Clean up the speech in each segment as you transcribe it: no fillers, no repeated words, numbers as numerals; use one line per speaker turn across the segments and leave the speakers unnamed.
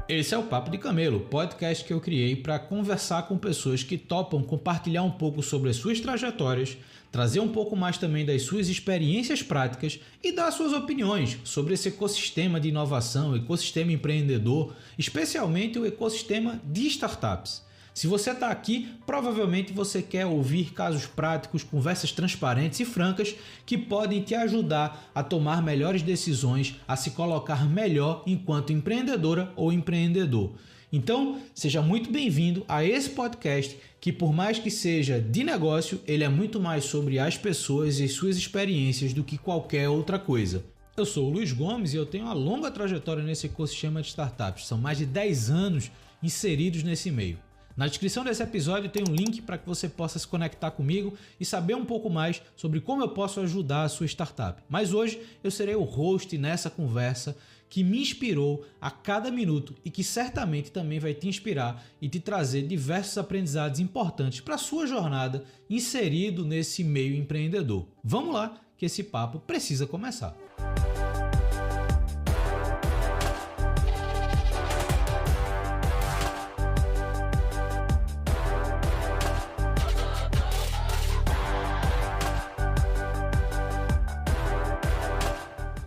Esse é o Papo de Camelo, podcast que eu criei para conversar com pessoas que topam compartilhar um pouco sobre as suas trajetórias, trazer um pouco mais também das suas experiências práticas e dar suas opiniões sobre esse ecossistema de inovação, ecossistema empreendedor, especialmente o ecossistema de startups. Se você está aqui, provavelmente você quer ouvir casos práticos, conversas transparentes e francas que podem te ajudar a tomar melhores decisões, a se colocar melhor enquanto empreendedora ou empreendedor. Então, seja muito bem-vindo a esse podcast que, por mais que seja de negócio, ele é muito mais sobre as pessoas e suas experiências do que qualquer outra coisa. Eu sou o Luiz Gomes e eu tenho uma longa trajetória nesse ecossistema de startups. São mais de 10 anos inseridos nesse meio. Na descrição desse episódio tem um link para que você possa se conectar comigo e saber um pouco mais sobre como eu posso ajudar a sua startup. Mas hoje eu serei o host nessa conversa que me inspirou a cada minuto e que certamente também vai te inspirar e te trazer diversos aprendizados importantes para a sua jornada inserido nesse meio empreendedor. Vamos lá, que esse papo precisa começar.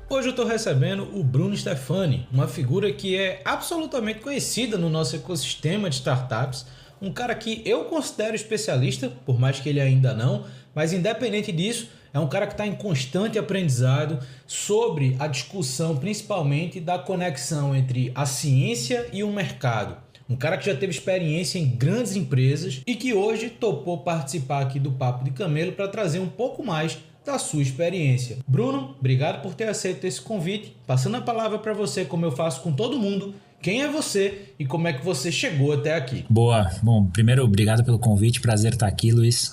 Hoje eu estou recebendo o Bruno Stefani, uma figura que é absolutamente conhecida no nosso ecossistema de startups, um cara que eu considero especialista, por mais que ele ainda não, mas independente disso, é um cara que está em constante aprendizado sobre a discussão principalmente da conexão entre a ciência e o mercado. Um cara que já teve experiência em grandes empresas e que hoje topou participar aqui do Papo de Camelo para trazer um pouco mais da sua experiência. Bruno, obrigado por ter aceito esse convite. Passando a palavra para você, como eu faço com todo mundo, quem é você e como é que você chegou até aqui?
Boa. Bom, primeiro, obrigado pelo convite. Prazer estar aqui, Luiz.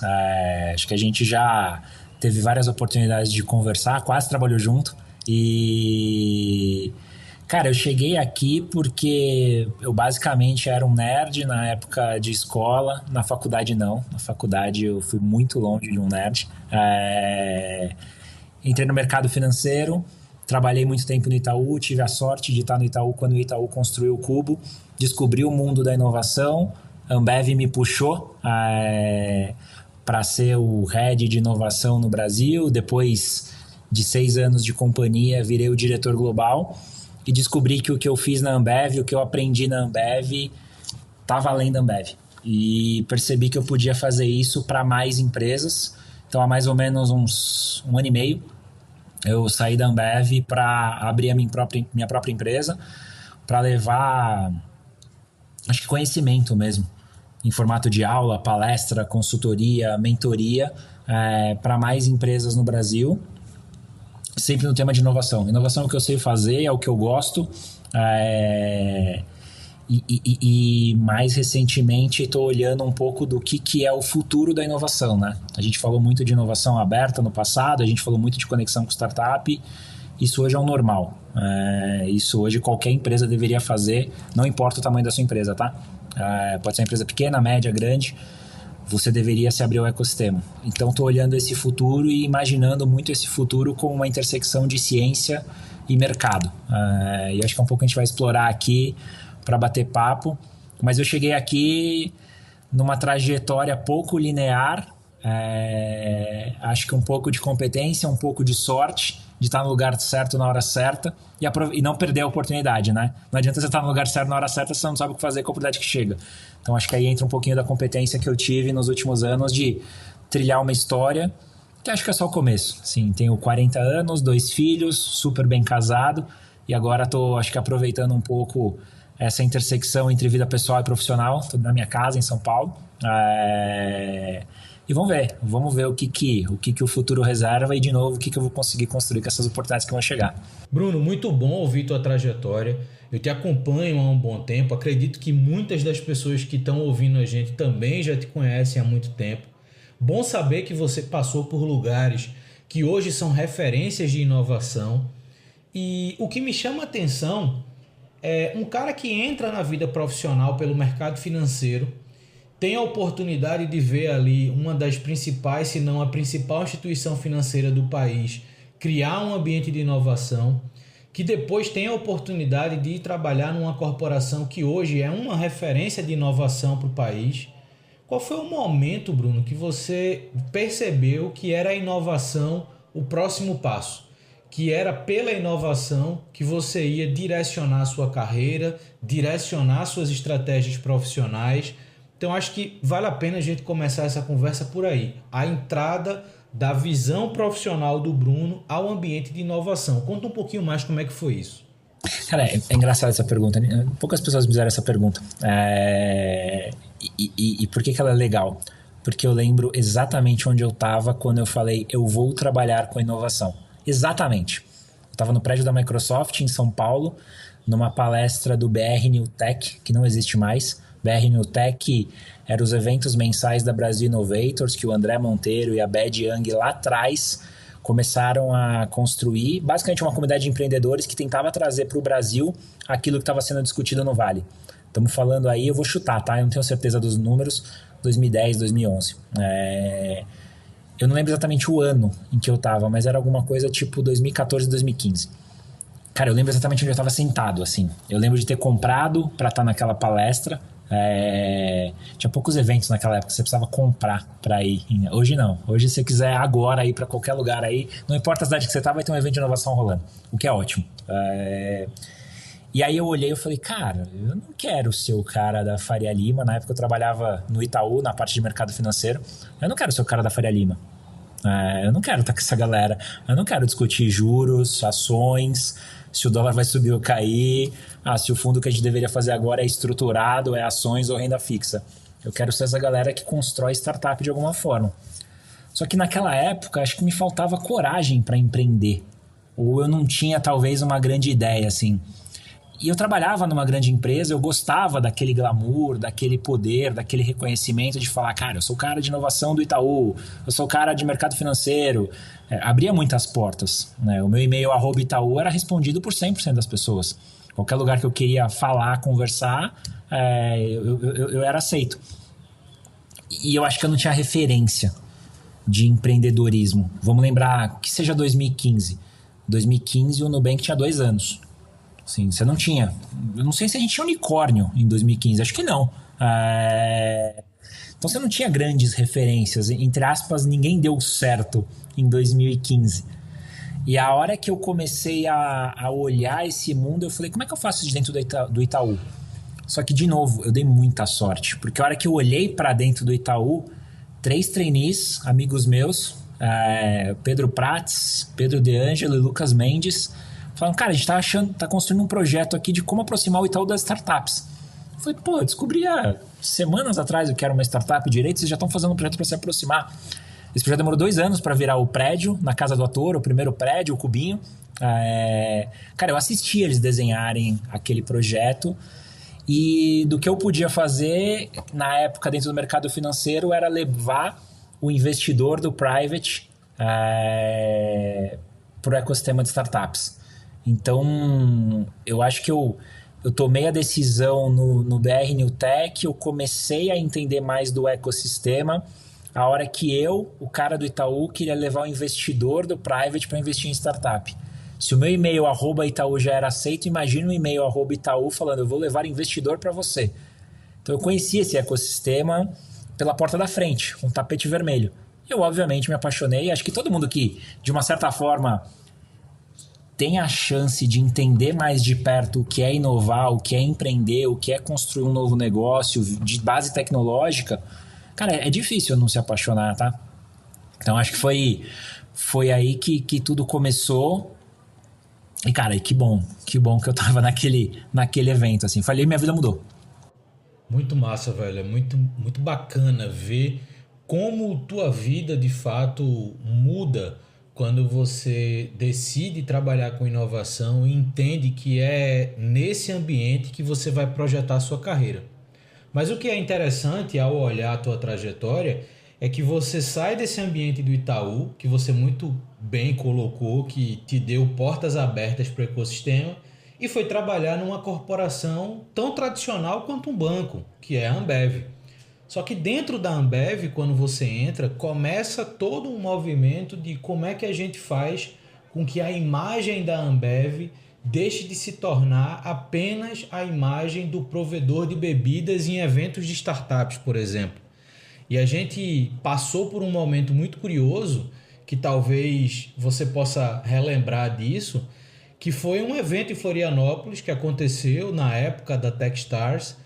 Acho que a gente já teve várias oportunidades de conversar, quase trabalhou junto. E... cara, eu cheguei aqui porque eu basicamente era um nerd na época de escola, na faculdade não. Na faculdade eu fui muito longe de um nerd. Entrei no mercado financeiro, trabalhei muito tempo no Itaú, tive a sorte de estar no Itaú quando o Itaú construiu o Cubo, descobri o mundo da inovação, a Ambev me puxou para ser o head de inovação no Brasil, depois de 6 anos de companhia virei o diretor global. E descobri que o que eu fiz na Ambev, o que eu aprendi na Ambev, estava além da Ambev. E percebi que eu podia fazer isso para mais empresas. Então, há mais ou menos um ano e meio, eu saí da Ambev para abrir a minha própria empresa, para levar, acho que conhecimento mesmo, em formato de aula, palestra, consultoria, mentoria, para mais empresas no Brasil. Sempre no tema de inovação. Inovação é o que eu sei fazer, é o que eu gosto. E mais recentemente estou olhando um pouco do que é o futuro da inovação, né? A gente falou muito de inovação aberta no passado, a gente falou muito de conexão com startup. Isso hoje é o normal. Isso hoje qualquer empresa deveria fazer, não importa o tamanho da sua empresa, tá? Pode ser uma empresa pequena, média, grande. Você deveria se abrir ao ecossistema. Então, estou olhando esse futuro e imaginando muito esse futuro como uma intersecção de ciência e mercado. E acho que é um pouco que a gente vai explorar aqui para bater papo. Mas eu cheguei aqui numa trajetória pouco linear. Acho que um pouco de competência, um pouco de sorte, de estar no lugar certo na hora certa e não perder a oportunidade, né? Não adianta você estar no lugar certo na hora certa se você não sabe o que fazer com a oportunidade que chega. Então acho que aí entra um pouquinho da competência que eu tive nos últimos anos de trilhar uma história, que acho que é só o começo. Sim, tenho 40 anos, 2 filhos, super bem casado e agora estou, acho que aproveitando um pouco essa intersecção entre vida pessoal e profissional. Estou na minha casa em São Paulo. E vamos ver o que o futuro reserva e, de novo, o que eu vou conseguir construir com essas oportunidades que vão chegar.
Bruno, muito bom ouvir tua trajetória. Eu te acompanho há um bom tempo. Acredito que muitas das pessoas que estão ouvindo a gente também já te conhecem há muito tempo. Bom saber que você passou por lugares que hoje são referências de inovação. E o que me chama a atenção é um cara que entra na vida profissional pelo mercado financeiro, tem a oportunidade de ver ali uma das principais, se não a principal instituição financeira do país, criar um ambiente de inovação que depois tem a oportunidade de ir trabalhar numa corporação que hoje é uma referência de inovação para o país. Qual foi o momento, Bruno, que você percebeu que era a inovação o próximo passo? Que era pela inovação que você ia direcionar a sua carreira, direcionar suas estratégias profissionais. Então, acho que vale a pena a gente começar essa conversa por aí. A entrada da visão profissional do Bruno ao ambiente de inovação. Conta um pouquinho mais como é que foi isso.
Cara, é engraçado essa pergunta. Poucas pessoas me fizeram essa pergunta. E por que ela é legal? Porque eu lembro exatamente onde eu estava quando eu falei eu vou trabalhar com inovação. Exatamente. Eu estava no prédio da Microsoft em São Paulo, numa palestra do BR New Tech, que não existe mais. BR New Tech eram os eventos mensais da Brasil Innovators, que o André Monteiro e a Bed Young lá atrás começaram a construir, basicamente uma comunidade de empreendedores que tentava trazer para o Brasil aquilo que estava sendo discutido no Vale. Estamos falando aí, eu vou chutar, tá? Eu não tenho certeza dos números, 2010, 2011. Eu não lembro exatamente o ano em que eu estava, mas era alguma coisa tipo 2014, 2015. Cara, eu lembro exatamente onde eu estava sentado, assim. Eu lembro de ter comprado para estar naquela palestra. Tinha poucos eventos naquela época, você precisava comprar para ir. Hoje não. Hoje, se você quiser agora ir para qualquer lugar aí, não importa a cidade que você tá, vai ter um evento de inovação rolando, o que é ótimo. E aí eu olhei e falei, cara, eu não quero ser o cara da Faria Lima. Na época eu trabalhava no Itaú, na parte de mercado financeiro. Eu não quero ser o cara da Faria Lima. Eu não quero estar com essa galera. Eu não quero discutir juros, ações, se o dólar vai subir ou cair, se o fundo que a gente deveria fazer agora é estruturado, é ações ou renda fixa. Eu quero ser essa galera que constrói startup de alguma forma. Só que naquela época acho que me faltava coragem para empreender. Ou eu não tinha talvez uma grande ideia assim. E eu trabalhava numa grande empresa, eu gostava daquele glamour, daquele poder, daquele reconhecimento de falar, cara, eu sou o cara de inovação do Itaú, eu sou o cara de mercado financeiro. Abria muitas portas, né? O meu e-mail @Itaú era respondido por 100% das pessoas. Qualquer lugar que eu queria falar, conversar, eu era aceito. E eu acho que eu não tinha referência de empreendedorismo. Vamos lembrar que seja 2015. 2015 o Nubank tinha 2 anos. Sim, você não tinha. Eu não sei se a gente tinha unicórnio em 2015, acho que não. Então você não tinha grandes referências. Entre aspas, ninguém deu certo em 2015. E a hora que eu comecei a olhar esse mundo, eu falei, como é que eu faço isso dentro do Itaú? Só que, de novo, eu dei muita sorte. Porque a hora que eu olhei para dentro do Itaú, 3 trainees, amigos meus, Pedro Prats, Pedro De Angelo e Lucas Mendes, falaram, cara, a gente tá construindo um projeto aqui de como aproximar o Itaú das startups. Eu falei, eu descobri há semanas atrás que era uma startup direito, vocês já estão fazendo um projeto para se aproximar. Esse projeto demorou 2 anos para virar o prédio, na Casa do Ator, o primeiro prédio, o cubinho. Cara, eu assisti eles desenharem aquele projeto e do que eu podia fazer na época dentro do mercado financeiro era levar o investidor do private para o ecossistema de startups. Então, eu acho que eu tomei a decisão no BR New Tech, eu comecei a entender mais do ecossistema, a hora que eu, o cara do Itaú, queria levar o investidor do private para investir em startup. Se o meu e-mail @Itaú já era aceito, imagina um e-mail @Itaú falando, eu vou levar investidor para você. Então, eu conheci esse ecossistema pela porta da frente, um tapete vermelho. Eu, obviamente, me apaixonei. Acho que todo mundo que, de uma certa forma, tem a chance de entender mais de perto o que é inovar, o que é empreender, o que é construir um novo negócio de base tecnológica, cara, é difícil não se apaixonar, tá? Então, acho que foi aí que tudo começou. E, cara, que bom que eu tava naquele evento, assim. Falei, minha vida mudou.
Muito massa, velho. É muito, muito bacana ver como tua vida, de fato, muda quando você decide trabalhar com inovação e entende que é nesse ambiente que você vai projetar a sua carreira. Mas o que é interessante ao olhar a tua trajetória é que você sai desse ambiente do Itaú, que você muito bem colocou, que te deu portas abertas para o ecossistema, e foi trabalhar numa corporação tão tradicional quanto um banco, que é a Ambev. Só que dentro da Ambev, quando você entra, começa todo um movimento de como é que a gente faz com que a imagem da Ambev deixe de se tornar apenas a imagem do provedor de bebidas em eventos de startups, por exemplo. E a gente passou por um momento muito curioso, que talvez você possa relembrar disso, que foi um evento em Florianópolis que aconteceu na época da Techstars,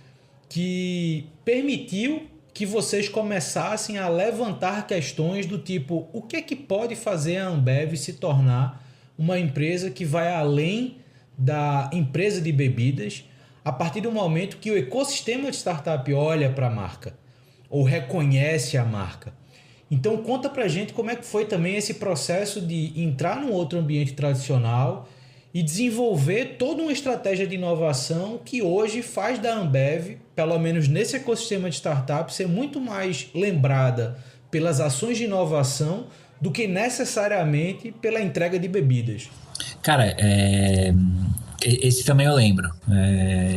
que permitiu que vocês começassem a levantar questões do tipo: o que é que pode fazer a Ambev se tornar uma empresa que vai além da empresa de bebidas, a partir do momento que o ecossistema de startup olha para a marca ou reconhece a marca. Então conta pra gente como é que foi também esse processo de entrar num outro ambiente tradicional e desenvolver toda uma estratégia de inovação que hoje faz da Ambev, pelo menos nesse ecossistema de startup, ser muito mais lembrada pelas ações de inovação do que necessariamente pela entrega de bebidas.
Cara, esse também eu lembro,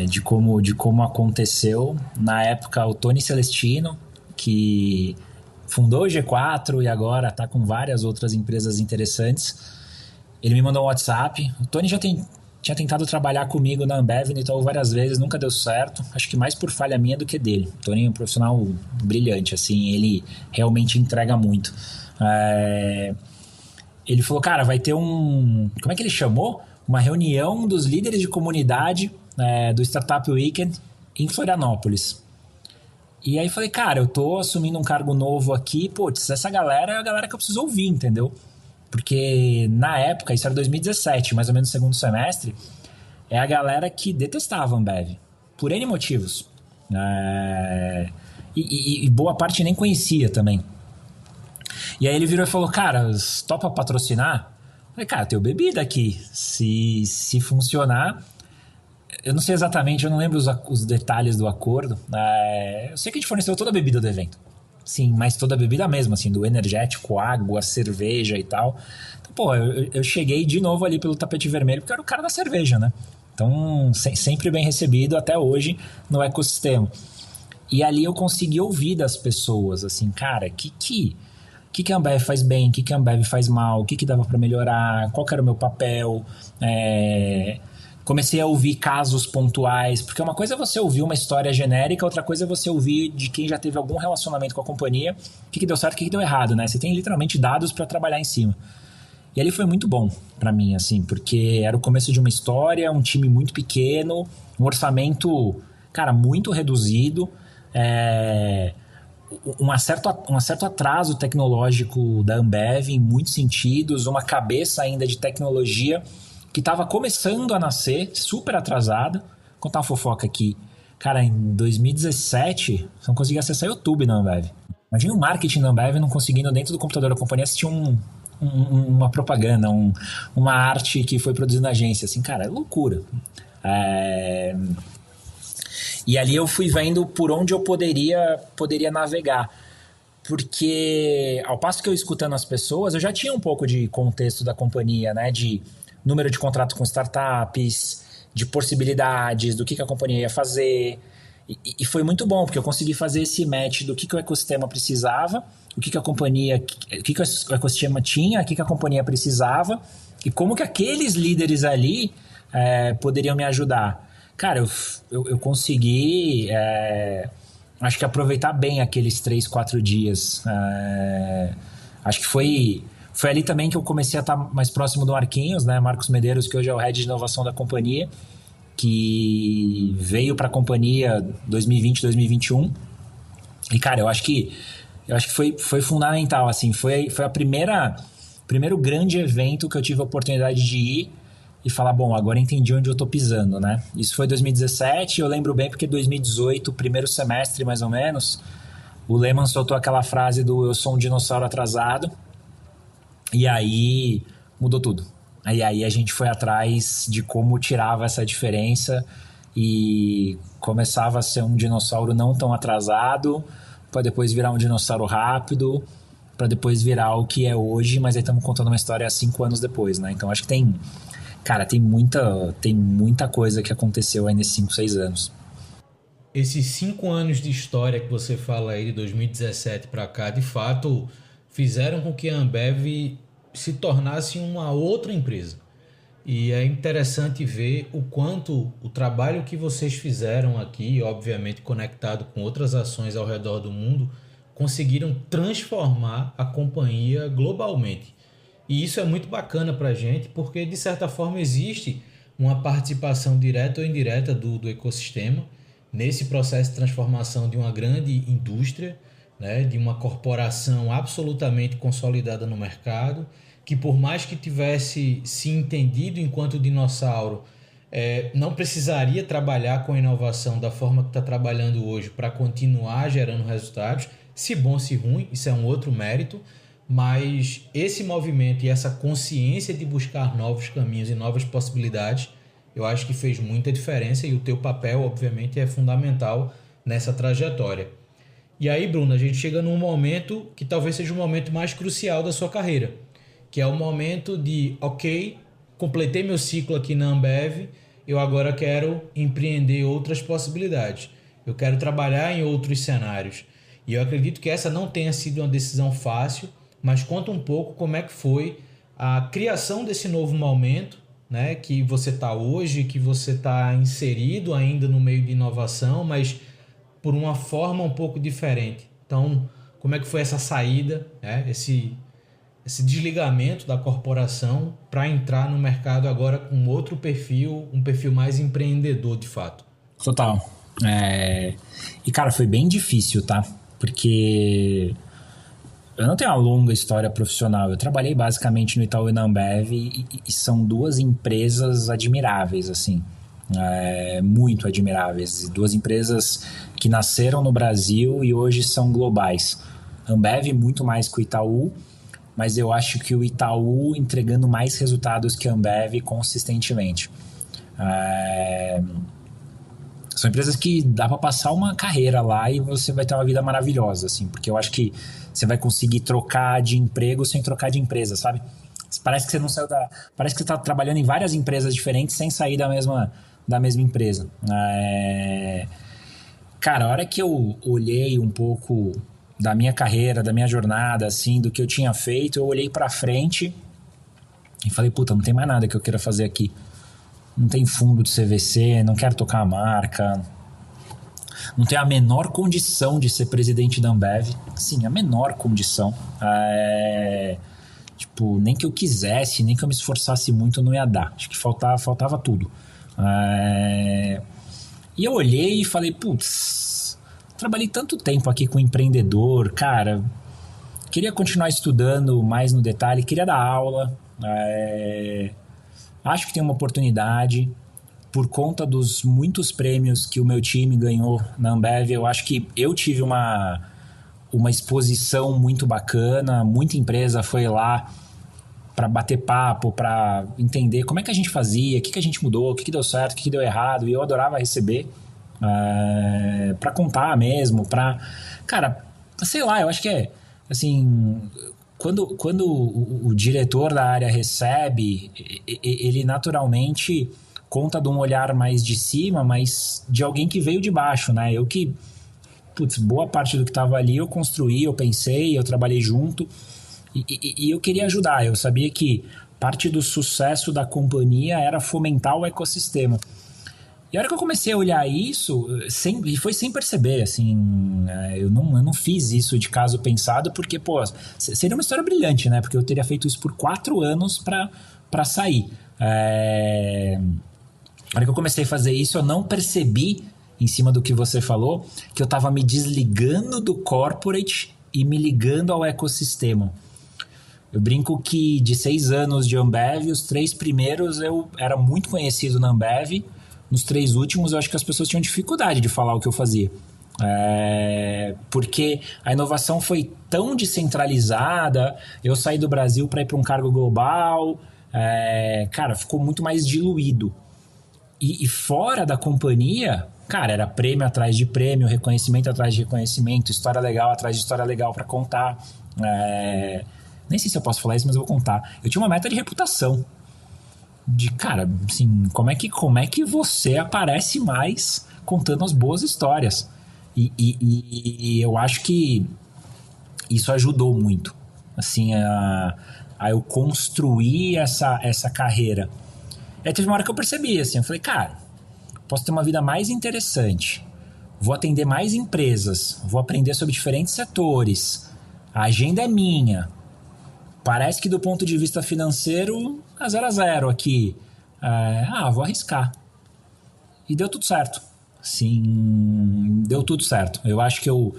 de como aconteceu. Na época, o Tony Celestino, que fundou o G4 e agora está com várias outras empresas interessantes, ele me mandou um WhatsApp. O Tony já tinha tentado trabalhar comigo na Ambev no Itaú várias vezes, nunca deu certo. Acho que mais por falha minha do que dele. O Tony é um profissional brilhante, assim, ele realmente entrega muito. Ele falou, cara, vai ter como é que ele chamou? Uma reunião dos líderes de comunidade do Startup Weekend em Florianópolis. E aí falei, cara, eu tô assumindo um cargo novo aqui, putz, essa galera é a galera que eu preciso ouvir, entendeu? Porque na época, isso era 2017, mais ou menos no segundo semestre, é a galera que detestava a Ambev, por N motivos. E boa parte nem conhecia também. E aí ele virou e falou, cara, topa patrocinar? Eu falei, cara, tem bebida aqui, se funcionar... Eu não sei exatamente, eu não lembro os detalhes do acordo. Eu sei que a gente forneceu toda a bebida do evento. Sim, mas toda a bebida mesmo, assim, do energético, água, cerveja e tal. Então, pô, eu cheguei de novo ali pelo tapete vermelho, porque eu era o cara da cerveja, né? Então, sempre bem recebido até hoje no ecossistema. E ali eu consegui ouvir das pessoas, assim, cara, que a Ambev faz bem, o que a Ambev faz mal, o que dava pra melhorar, qual que era o meu papel, comecei a ouvir casos pontuais, porque uma coisa é você ouvir uma história genérica, outra coisa é você ouvir de quem já teve algum relacionamento com a companhia, o que deu certo, o que deu errado, né? Você tem literalmente dados para trabalhar em cima. E ali foi muito bom para mim, assim, porque era o começo de uma história, um time muito pequeno, um orçamento, cara, muito reduzido, um certo atraso tecnológico da Ambev em muitos sentidos, uma cabeça ainda de tecnologia que estava começando a nascer, super atrasada. Vou contar uma fofoca aqui. Cara, em 2017, você não conseguia acessar YouTube na Ambev. Imagina o marketing da Ambev não conseguindo dentro do computador da companhia assistir uma propaganda, uma arte que foi produzida na agência. Assim, cara, é loucura. E ali eu fui vendo por onde eu poderia navegar. Porque ao passo que eu escutando as pessoas, eu já tinha um pouco de contexto da companhia, né? De número de contrato com startups, de possibilidades, do que a companhia ia fazer. E foi muito bom, porque eu consegui fazer esse match do que o ecossistema precisava, o que o ecossistema tinha, o que a companhia precisava, e como que aqueles líderes ali poderiam me ajudar. Cara, eu consegui, acho que aproveitar bem aqueles 3-4 dias. Acho que foi ali também que eu comecei a estar mais próximo do Marquinhos, né? Marcos Medeiros, que hoje é o Head de Inovação da companhia, que veio para a companhia 2020, 2021. E, cara, eu acho que foi fundamental, assim. Foi primeiro grande evento que eu tive a oportunidade de ir e falar, bom, agora entendi onde eu tô pisando, né? Isso foi 2017, eu lembro bem porque 2018, primeiro semestre mais ou menos, o Lehman soltou aquela frase do eu sou um dinossauro atrasado. E aí mudou tudo. E aí a gente foi atrás de como tirava essa diferença e começava a ser um dinossauro não tão atrasado, para depois virar um dinossauro rápido, para depois virar o que é hoje, mas aí estamos contando uma história 5 anos depois, né? Então acho que tem muita coisa que aconteceu aí nesses 5, 6 anos.
Esses 5 anos de história que você fala aí de 2017 para cá, de fato, fizeram com que a Ambev se tornasse uma outra empresa. E é interessante ver o quanto o trabalho que vocês fizeram aqui, obviamente conectado com outras ações ao redor do mundo, conseguiram transformar a companhia globalmente. E isso é muito bacana para a gente, porque de certa forma existe uma participação direta ou indireta do ecossistema nesse processo de transformação de uma grande indústria, né, de uma corporação absolutamente consolidada no mercado, que por mais que tivesse se entendido enquanto dinossauro, não precisaria trabalhar com a inovação da forma que está trabalhando hoje para continuar gerando resultados, se bom, se ruim, isso é um outro mérito, mas esse movimento e essa consciência de buscar novos caminhos e novas possibilidades, eu acho que fez muita diferença e o teu papel, obviamente, é fundamental nessa trajetória. E aí, Bruno, a gente chega num momento que talvez seja o momento mais crucial da sua carreira, que é o momento de, ok, completei meu ciclo aqui na Ambev, eu agora quero empreender outras possibilidades, eu quero trabalhar em outros cenários. E eu acredito que essa não tenha sido uma decisão fácil, mas conta um pouco como é que foi a criação desse novo momento, né, que você está hoje, que você está inserido ainda no meio de inovação, mas por uma forma um pouco diferente. Então, como é que foi essa saída, né, esse desligamento da corporação para entrar no mercado agora com outro perfil, um perfil mais empreendedor de fato?
Total. E cara, foi bem difícil, tá? Porque eu não tenho uma longa história profissional. Eu trabalhei basicamente no Itaú e na Ambev e são duas empresas admiráveis, assim. Muito admiráveis. Duas empresas que nasceram no Brasil e hoje são globais. Ambev muito mais que o Itaú, mas eu acho que o Itaú entregando mais resultados que a Ambev consistentemente. São empresas que dá para passar uma carreira lá e você vai ter uma vida maravilhosa, assim, porque eu acho que você vai conseguir trocar de emprego sem trocar de empresa, sabe? Parece que você não saiu Parece que você está trabalhando em várias empresas diferentes sem sair da mesma empresa. Cara, a hora que eu olhei um pouco da minha carreira, da minha jornada, assim, do que eu tinha feito, eu olhei pra frente e falei, puta, não tem mais nada que eu queira fazer aqui. Não tem fundo de CVC, não quero tocar a marca, não tenho a menor condição de ser presidente da Ambev. Sim, a menor condição. Tipo, nem que eu quisesse, nem que eu me esforçasse muito, não ia dar. Acho que faltava tudo. E eu olhei e falei, putz, trabalhei tanto tempo aqui com empreendedor, cara, queria continuar estudando mais no detalhe, queria dar aula, acho que tem uma oportunidade, por conta dos muitos prêmios que o meu time ganhou na Ambev, eu acho que eu tive uma exposição muito bacana, muita empresa foi lá para bater papo, para entender como é que a gente fazia, o que a gente mudou, o que deu certo, o que deu errado, e eu adorava receber para contar mesmo, cara, sei lá, eu acho que assim, quando o diretor da área recebe, ele naturalmente conta de um olhar mais de cima, mas de alguém que veio de baixo, né? Eu que, boa parte do que estava ali eu construí, eu pensei, eu trabalhei junto e eu queria ajudar. Eu sabia que parte do sucesso da companhia era fomentar o ecossistema. E a hora que eu comecei a olhar isso, foi sem perceber, assim, eu não fiz isso de caso pensado, porque, seria uma história brilhante, né? Porque eu teria feito isso por 4 anos para sair. A hora que eu comecei a fazer isso, eu não percebi, em cima do que você falou, que eu estava me desligando do corporate e me ligando ao ecossistema. Eu brinco que de 6 anos de Ambev, os 3 primeiros eu era muito conhecido na Ambev. Nos 3 últimos, eu acho que as pessoas tinham dificuldade de falar o que eu fazia. Porque a inovação foi tão descentralizada, eu saí do Brasil para ir para um cargo global, cara, ficou muito mais diluído. E fora da companhia, cara, era prêmio atrás de prêmio, reconhecimento atrás de reconhecimento, história legal atrás de história legal para contar. Nem sei se eu posso falar isso, mas eu vou contar. Eu tinha uma meta de reputação. De, cara, assim, como é que você aparece mais contando as boas histórias? E eu acho que isso ajudou muito, assim, a eu construir essa carreira. Aí teve uma hora que eu percebi, assim, eu falei, cara, posso ter uma vida mais interessante, vou atender mais empresas, vou aprender sobre diferentes setores, a agenda é minha, parece que do ponto de vista financeiro, a 0 a 0 aqui, vou arriscar. E deu tudo certo. Sim, deu tudo certo. Eu acho que eu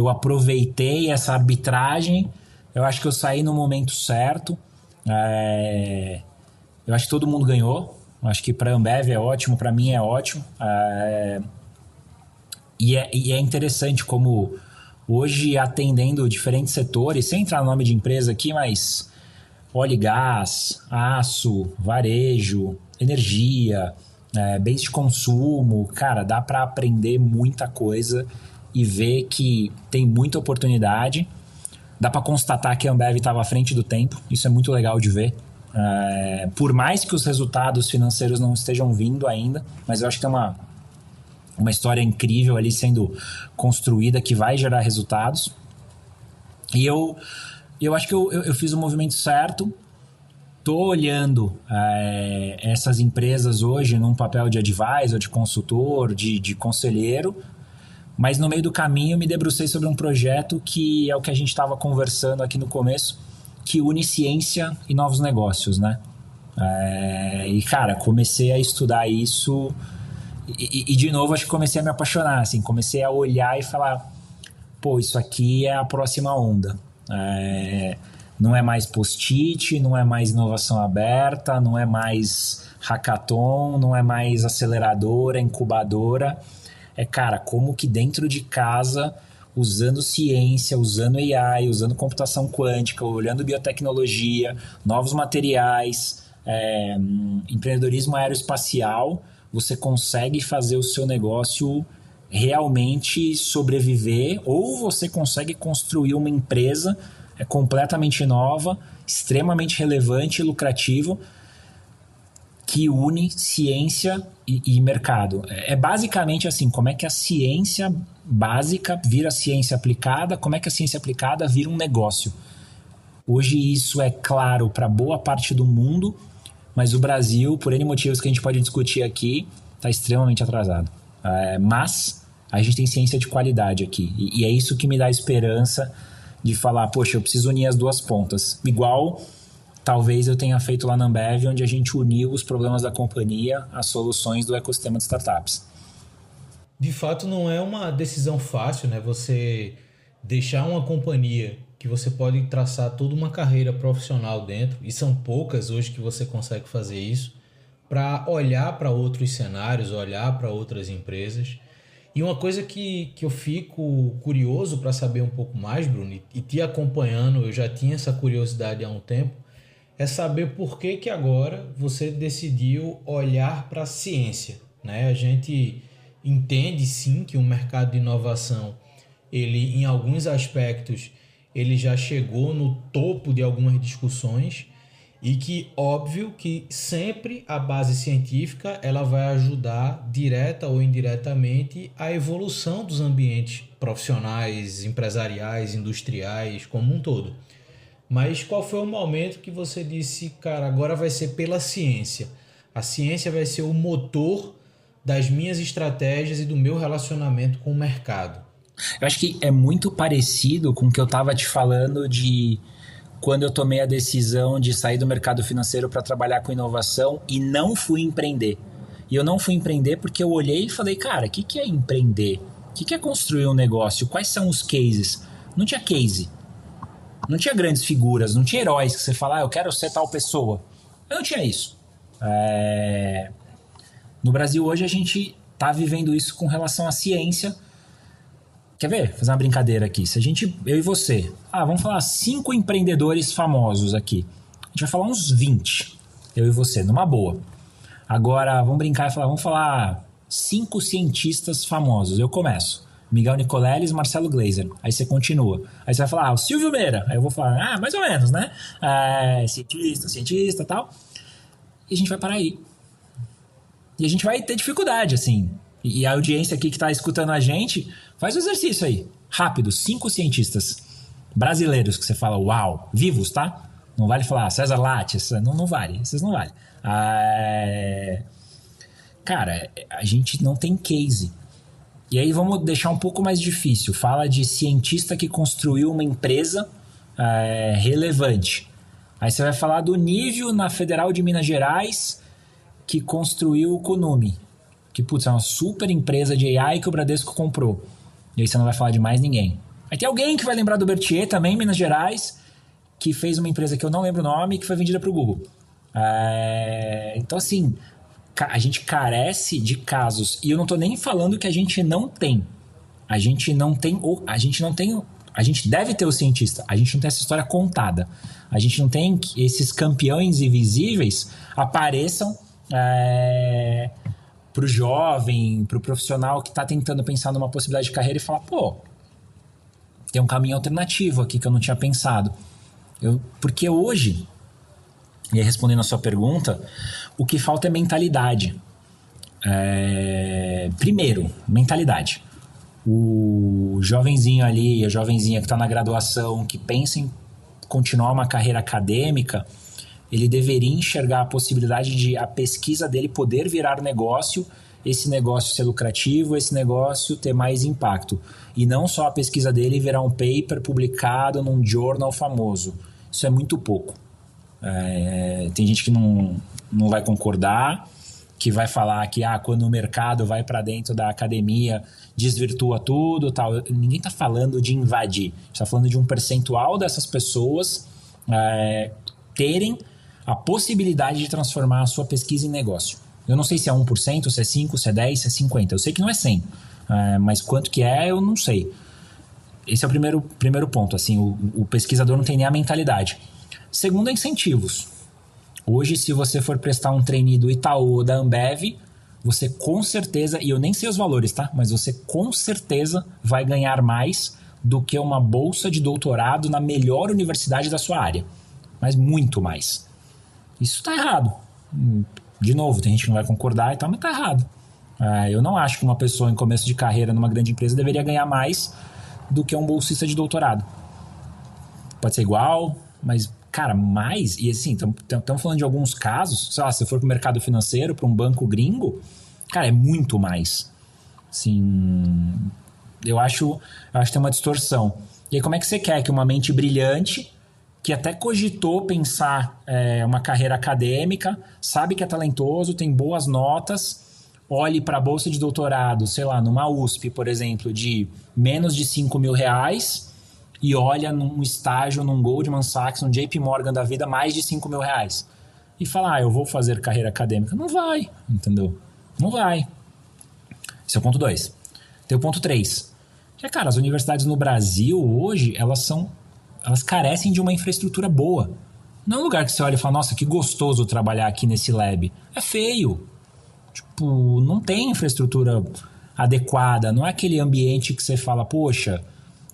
aproveitei essa arbitragem, eu acho que eu saí no momento certo, eu acho que todo mundo ganhou, eu acho que para a Ambev é ótimo, para mim é ótimo, e é interessante como hoje atendendo diferentes setores, sem entrar no nome de empresa aqui, mas óleo e gás, aço, varejo, energia, bens de consumo, cara, dá para aprender muita coisa e ver que tem muita oportunidade. Dá para constatar que a Ambev estava à frente do tempo, isso é muito legal de ver. Por mais que os resultados financeiros não estejam vindo ainda, mas eu acho que tem uma história incrível ali sendo construída que vai gerar resultados. E eu acho que eu fiz o movimento certo. Estou olhando essas empresas hoje num papel de advisor, de consultor, de conselheiro, mas no meio do caminho me debrucei sobre um projeto que é o que a gente estava conversando aqui no começo, que une ciência e novos negócios, né? E, cara, comecei a estudar isso e de novo, acho que comecei a me apaixonar, assim, comecei a olhar e falar, pô, isso aqui é a próxima onda. Não é mais post-it, não é mais inovação aberta, não é mais hackathon, não é mais aceleradora, incubadora. Cara, como que dentro de casa, usando ciência, usando AI, usando computação quântica, olhando biotecnologia, novos materiais, empreendedorismo aeroespacial, você consegue fazer o seu negócio realmente sobreviver, ou você consegue construir uma empresa completamente nova, extremamente relevante e lucrativo, que une ciência e mercado. Basicamente assim, como é que a ciência básica vira ciência aplicada, como é que a ciência aplicada vira um negócio. Hoje isso é claro para boa parte do mundo, mas o Brasil, por N motivos que a gente pode discutir aqui, está extremamente atrasado. Mas a gente tem ciência de qualidade aqui, e é isso que me dá esperança de falar, poxa, eu preciso unir as duas pontas. Igual talvez eu tenha feito lá na Ambev, onde a gente uniu os problemas da companhia às soluções do ecossistema de startups.
De fato, não é uma decisão fácil, né? Você deixar uma companhia que você pode traçar toda uma carreira profissional dentro, e são poucas hoje que você consegue fazer isso, para olhar para outros cenários, olhar para outras empresas. E uma coisa que eu fico curioso para saber um pouco mais, Bruno, e te acompanhando, eu já tinha essa curiosidade há um tempo, é saber por que agora você decidiu olhar para a ciência, né? A gente entende sim que o mercado de inovação, ele em alguns aspectos, ele já chegou no topo de algumas discussões e que, óbvio, que sempre a base científica ela vai ajudar direta ou indiretamente a evolução dos ambientes profissionais, empresariais, industriais, como um todo. Mas qual foi o momento que você disse, cara, agora vai ser pela ciência? A ciência vai ser o motor das minhas estratégias e do meu relacionamento com o mercado.
Eu acho que é muito parecido com o que eu estava te falando de quando eu tomei a decisão de sair do mercado financeiro para trabalhar com inovação e não fui empreender. E eu não fui empreender porque eu olhei e falei, cara, o que é empreender? O que é construir um negócio? Quais são os cases? Não tinha case. Não tinha grandes figuras, não tinha heróis que você fala, eu quero ser tal pessoa. Eu não tinha isso. No Brasil hoje a gente está vivendo isso com relação à ciência. Quer ver? Fazer uma brincadeira aqui. Se a gente, eu e você, vamos falar 5 empreendedores famosos aqui. A gente vai falar uns 20, eu e você, numa boa. Agora, vamos brincar e falar, vamos falar 5 cientistas famosos. Eu começo. Miguel Nicoleles, Marcelo Gleiser. Aí você continua. Aí você vai falar, o Silvio Meira. Aí eu vou falar, mais ou menos, né? Cientista e tal. E a gente vai parar aí. E a gente vai ter dificuldade, assim. E a audiência aqui que está escutando a gente, faz o exercício aí. Rápido, 5 cientistas brasileiros que você fala, uau, vivos, tá? Não vale falar César Lattes, não vale, esses não valem. Cara, a gente não tem case. E aí vamos deixar um pouco mais difícil. Fala de cientista que construiu uma empresa relevante. Aí você vai falar do Nível na Federal de Minas Gerais que construiu o Kunume. Que, putz, é uma super empresa de AI que o Bradesco comprou. E aí você não vai falar de mais ninguém. Aí tem alguém que vai lembrar do Berthier também, em Minas Gerais, que fez uma empresa que eu não lembro o nome, que foi vendida para o Google. Então, assim, a gente carece de casos. E eu não estou nem falando que a gente não tem. A gente deve ter o cientista. A gente não tem essa história contada. A gente não tem que esses campeões invisíveis apareçam para o jovem, para o profissional que está tentando pensar numa possibilidade de carreira e falar, pô, tem um caminho alternativo aqui que eu não tinha pensado. Porque hoje, e aí respondendo a sua pergunta, o que falta é mentalidade. Primeiro, mentalidade. O jovenzinho ali, a jovenzinha que está na graduação, que pensa em continuar uma carreira acadêmica, ele deveria enxergar a possibilidade de a pesquisa dele poder virar negócio, esse negócio ser lucrativo, esse negócio ter mais impacto. E não só a pesquisa dele virar um paper publicado num journal famoso. Isso é muito pouco. Tem gente que não vai concordar, que vai falar que quando o mercado vai para dentro da academia desvirtua tudo, tal. Ninguém está falando de invadir. Está falando de um percentual dessas pessoas terem a possibilidade de transformar a sua pesquisa em negócio. Eu não sei se é 1%, se é 5%, se é 10%, se é 50%. Eu sei que não é 100%, mas quanto que é, eu não sei. Esse é o primeiro ponto. Assim, o pesquisador não tem nem a mentalidade. Segundo, é incentivos. Hoje, se você for prestar um trainee do Itaú ou da Ambev, você com certeza, e eu nem sei os valores, tá? Mas você com certeza vai ganhar mais do que uma bolsa de doutorado na melhor universidade da sua área. Mas muito mais. Isso está errado. De novo, tem gente que não vai concordar e tal, mas está errado. Eu não acho que uma pessoa em começo de carreira numa grande empresa deveria ganhar mais do que um bolsista de doutorado. Pode ser igual, mas, cara, mais... E assim, estamos falando de alguns casos, sei lá, se você for para o mercado financeiro, para um banco gringo, cara, é muito mais. Assim, eu acho que tem uma distorção. E aí, como é que você quer que uma mente brilhante, que até cogitou pensar uma carreira acadêmica, sabe que é talentoso, tem boas notas, olhe para a bolsa de doutorado, sei lá, numa USP, por exemplo, de menos de R$5.000 e olha num estágio, num Goldman Sachs, num JP Morgan da vida, mais de R$5.000. E fala, eu vou fazer carreira acadêmica. Não vai, entendeu? Não vai. Esse é o ponto 2. Tem o ponto 3. Que, cara, as universidades no Brasil hoje, elas carecem de uma infraestrutura boa. Não é um lugar que você olha e fala, nossa, que gostoso trabalhar aqui nesse lab. É feio. Tipo, não tem infraestrutura adequada. Não é aquele ambiente que você fala, poxa,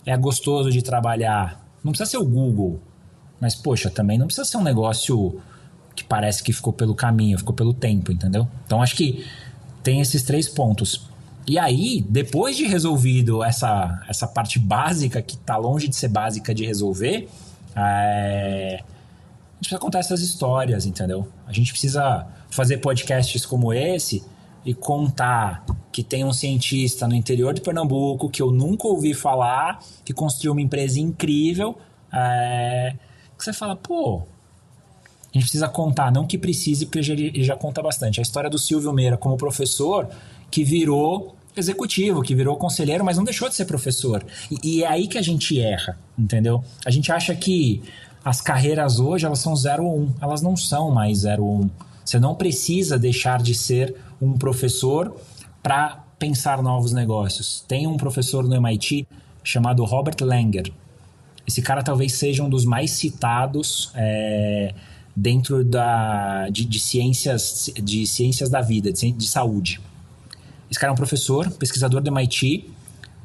é gostoso de trabalhar. Não precisa ser o Google. Mas, poxa, também não precisa ser um negócio que parece que ficou pelo caminho, ficou pelo tempo, entendeu? Então, acho que tem esses 3 pontos. E aí, depois de resolvido essa parte básica, que está longe de ser básica de resolver, a gente precisa contar essas histórias, entendeu? A gente precisa fazer podcasts como esse e contar que tem um cientista no interior de Pernambuco que eu nunca ouvi falar, que construiu uma empresa incrível, que você fala, pô, a gente precisa contar, não que precise, porque ele já conta bastante. A história do Silvio Meira como professor, que virou executivo, que virou conselheiro, mas não deixou de ser professor. E é aí que a gente erra, entendeu? A gente acha que as carreiras hoje, elas são 0 ou 1. Elas não são mais 0 ou 1. Você não precisa deixar de ser um professor para pensar novos negócios. Tem um professor no MIT chamado Robert Langer. Esse cara talvez seja um dos mais citados dentro de ciências da vida, de saúde. Esse cara é um professor, pesquisador do MIT,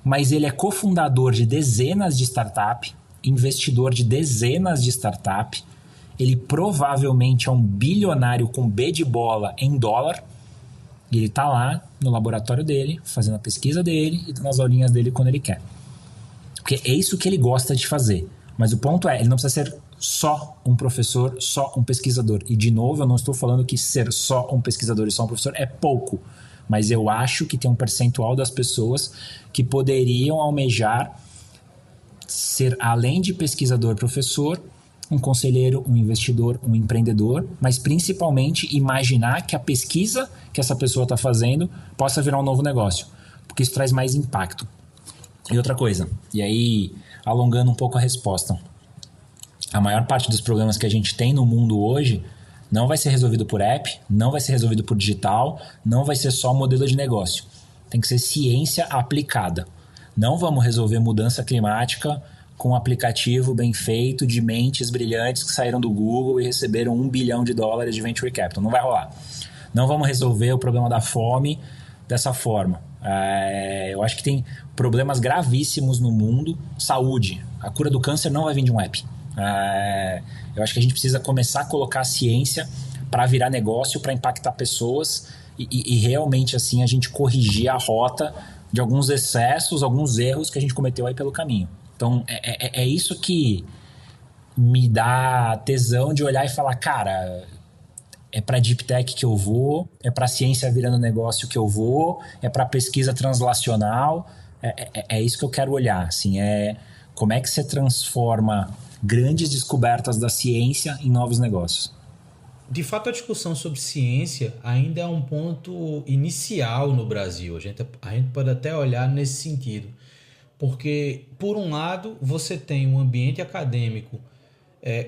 mas ele é cofundador de dezenas de startups, investidor de dezenas de startups. Ele provavelmente é um bilionário com B de bola em dólar. E ele está lá no laboratório dele, fazendo a pesquisa dele e dando as aulinhas dele quando ele quer. Porque é isso que ele gosta de fazer. Mas o ponto é, ele não precisa ser só um professor, só um pesquisador. E, de novo, eu não estou falando que ser só um pesquisador e só um professor é pouco. Mas eu acho que tem um percentual das pessoas que poderiam almejar ser, além de pesquisador, professor, um conselheiro, um investidor, um empreendedor, mas principalmente imaginar que a pesquisa que essa pessoa está fazendo possa virar um novo negócio, porque isso traz mais impacto. E outra coisa, e aí alongando um pouco a resposta, a maior parte dos problemas que a gente tem no mundo hoje não vai ser resolvido por app, não vai ser resolvido por digital, não vai ser só modelo de negócio. Tem que ser ciência aplicada. Não vamos resolver mudança climática com um aplicativo bem feito de mentes brilhantes que saíram do Google e receberam $1 bilhão de venture capital. Não vai rolar. Não vamos resolver o problema da fome dessa forma. Eu acho que tem problemas gravíssimos no mundo. Saúde. A cura do câncer não vai vir de um app. Eu acho que a gente precisa começar a colocar a ciência para virar negócio, para impactar pessoas e realmente assim a gente corrigir a rota de alguns excessos, alguns erros que a gente cometeu aí pelo caminho. Então é isso que me dá tesão de olhar e falar, cara, é para Deep Tech que eu vou, é para ciência virando negócio que eu vou, é para pesquisa translacional, é isso que eu quero olhar, assim, como é que você transforma grandes descobertas da ciência em novos negócios.
De fato, a discussão sobre ciência ainda é um ponto inicial no Brasil. A gente pode até olhar nesse sentido. Porque, por um lado, você tem um ambiente acadêmico